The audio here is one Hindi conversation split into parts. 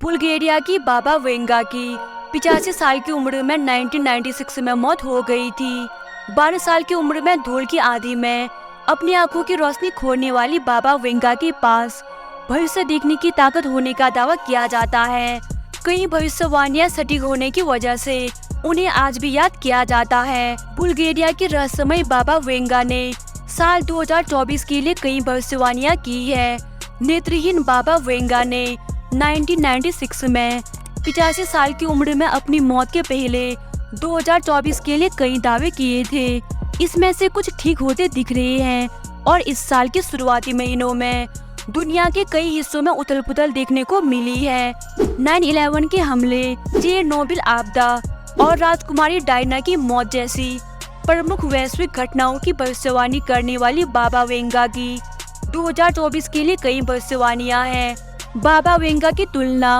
बुल्गारिया की बाबा वेंगा की 85 साल की उम्र में 1996 में मौत हो गई थी। 12 साल की उम्र में धूल की आंधी में अपनी आंखों की रोशनी खोने वाली बाबा वेंगा के पास भविष्य देखने की ताकत होने का दावा किया जाता है। कई भविष्यवाणियां सटीक होने की वजह से उन्हें आज भी याद किया जाता है। बुल्गारिया के रहस्यमय बाबा वेंगा ने साल 2024 के लिए कई भविष्यवाणियां की है। नेत्रहीन बाबा वेंगा ने 1996 में 85 साल की उम्र में अपनी मौत के पहले 2024 के लिए कई दावे किए थे। इसमें से कुछ ठीक होते दिख रहे हैं और इस साल के शुरुआती महीनों में दुनिया के कई हिस्सों में उथल-पुथल देखने को मिली है। 9/11 के हमले, चेरनोबिल आपदा और राजकुमारी डायना की मौत जैसी प्रमुख वैश्विक घटनाओं की भविष्यवाणी करने वाली बाबा वेंगा की 2024 के लिए कई भविष्यवाणियां हैं। बाबा वेंगा की तुलना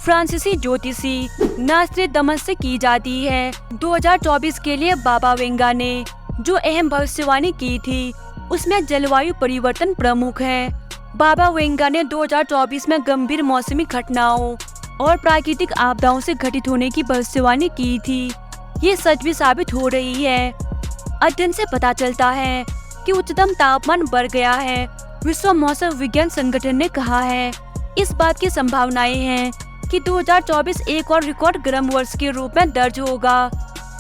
फ्रांसीसी ज्योतिषी नॉस्ट्रेडमस से की जाती है। 2024 के लिए बाबा वेंगा ने जो अहम भविष्यवाणी की थी उसमें जलवायु परिवर्तन प्रमुख है। बाबा वेंगा ने 2024 में गंभीर मौसमी घटनाओं और प्राकृतिक आपदाओं से घटित होने की भविष्यवाणी की थी। ये सच भी साबित हो रही है। अध्ययन से पता चलता है कि उच्चतम तापमान बढ़ गया है। विश्व मौसम विज्ञान संगठन ने कहा है इस बात की संभावनाएं हैं कि 2024 एक और रिकॉर्ड गर्म वर्ष के रूप में दर्ज होगा।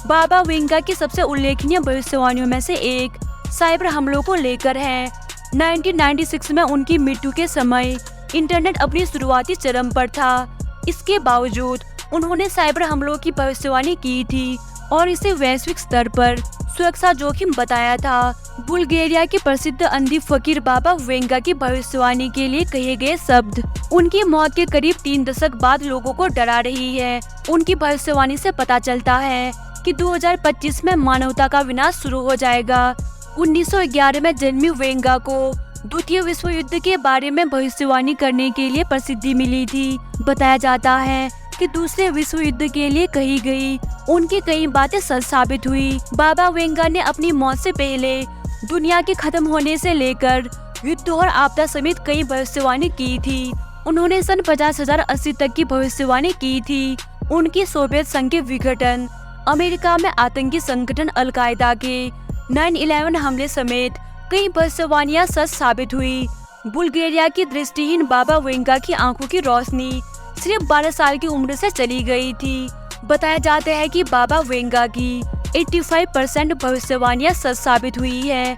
बाबा वेंगा की सबसे उल्लेखनीय भविष्यवाणियों में से एक साइबर हमलों को लेकर है। 1996 में उनकी मृत्यु के समय इंटरनेट अपनी शुरुआती चरम पर था। इसके बावजूद उन्होंने साइबर हमलों की भविष्यवाणी की थी और इसे वैश्विक स्तर पर सुरक्षा जोखिम बताया था। बुल्गारिया के प्रसिद्ध अंधी फकीर बाबा वेंगा की भविष्यवाणी के लिए कहे गए शब्द उनकी मौत के करीब 3 दशक बाद लोगों को डरा रही है। उनकी भविष्यवाणी से पता चलता है कि 2025 में मानवता का विनाश शुरू हो जाएगा। 1911 में जन्मी वेंगा को द्वितीय विश्व युद्ध के बारे में भविष्यवाणी करने के लिए प्रसिद्धि मिली थी। बताया जाता है कि दूसरे विश्व युद्ध के लिए कही गई उनकी कई बातें सच साबित हुई। बाबा वेंगा ने अपनी मौत से पहले दुनिया के खत्म होने से लेकर युद्ध और आपदा समेत कई भविष्यवाणी की थी। उन्होंने सन 50,080 तक की भविष्यवाणी की थी। उनकी सोवियत संघ के विघटन, अमेरिका में आतंकी संगठन अल-कायदा के 9/11 हमले समेत कई भविष्यवाणियां सच साबित हुई। बुल्गारिया की दृष्टिहीन बाबा वेंगा की आंखों की रोशनी सिर्फ 12 साल की उम्र से चली गई थी। बताया जाता है कि बाबा वेंगा की 85% भविष्यवाणियां सच साबित हुई है।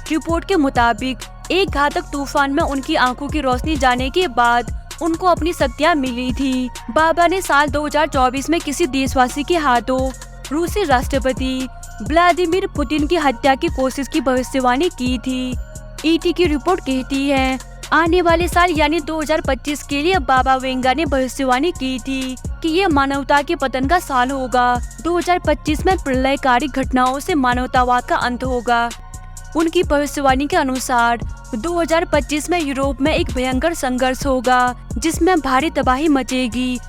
रिपोर्ट के मुताबिक एक घातक तूफान में उनकी आंखों की रोशनी जाने के बाद उनको अपनी शक्तियां मिली थी। बाबा ने साल 2024 में किसी देशवासी के हाथों रूसी राष्ट्रपति व्लादिमीर पुतिन की हत्या की कोशिश की भविष्यवाणी की थी। ईटी की रिपोर्ट कहती है आने वाले साल यानी 2025 के लिए बाबा वेंगा ने भविष्यवाणी की थी कि ये मानवता के पतन का साल होगा। 2025 में प्रलयकारी घटनाओं से मानवतावाद का अंत होगा। उनकी भविष्यवाणी के अनुसार 2025 में यूरोप में एक भयंकर संघर्ष होगा जिसमें भारी तबाही मचेगी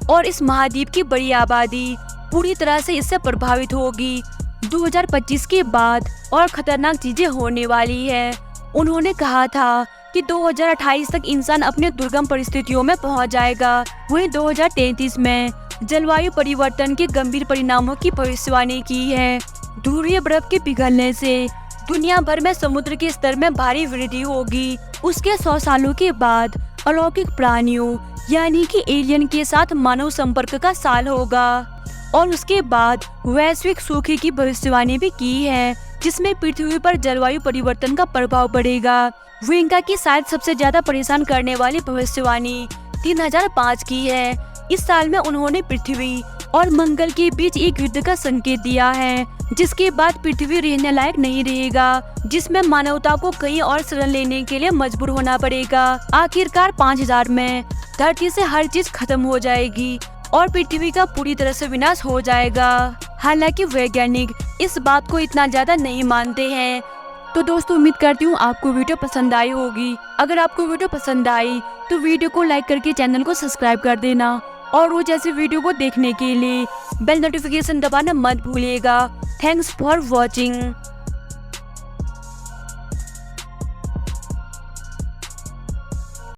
और इस महाद्वीप की बड़ी आबादी पूरी तरह से इससे प्रभावित होगी। 2025 के बाद और खतरनाक चीजें होने वाली है। उन्होंने कहा था कि 2028 तक इंसान अपने दुर्गम परिस्थितियों में पहुंच जाएगा। वहीं 2033 में जलवायु परिवर्तन के गंभीर परिणामों की भविष्यवाणी की है। ध्रुवीय बर्फ के पिघलने से दुनिया भर में समुद्र के स्तर में भारी वृद्धि होगी। उसके 100 सालों के बाद अलौकिक प्राणियों यानी कि एलियन के साथ मानव संपर्क का साल होगा और उसके बाद वैश्विक सूखे की भविष्यवाणी भी की है जिसमें पृथ्वी पर जलवायु परिवर्तन का प्रभाव बढ़ेगा। वेंगा की शायद सबसे ज्यादा परेशान करने वाली भविष्यवाणी 3005 की है। इस साल में उन्होंने पृथ्वी और मंगल के बीच एक युद्ध का संकेत दिया है जिसके बाद पृथ्वी रहने लायक नहीं रहेगा, जिसमें मानवता को कहीं और शरण लेने के लिए मजबूर होना पड़ेगा। आखिरकार 5000 में धरती से हर चीज खत्म हो जाएगी और पृथ्वी का पूरी तरह से विनाश हो जाएगा। हालांकि वैज्ञानिक इस बात को इतना ज्यादा नहीं मानते हैं। तो दोस्तों उम्मीद करती हूँ आपको वीडियो पसंद आई होगी। अगर आपको वीडियो पसंद आई तो वीडियो को लाइक करके चैनल को सब्सक्राइब कर देना और रोज ऐसी वीडियो को देखने के लिए बेल नोटिफिकेशन दबाना मत भूलिएगा। Thanks for watching.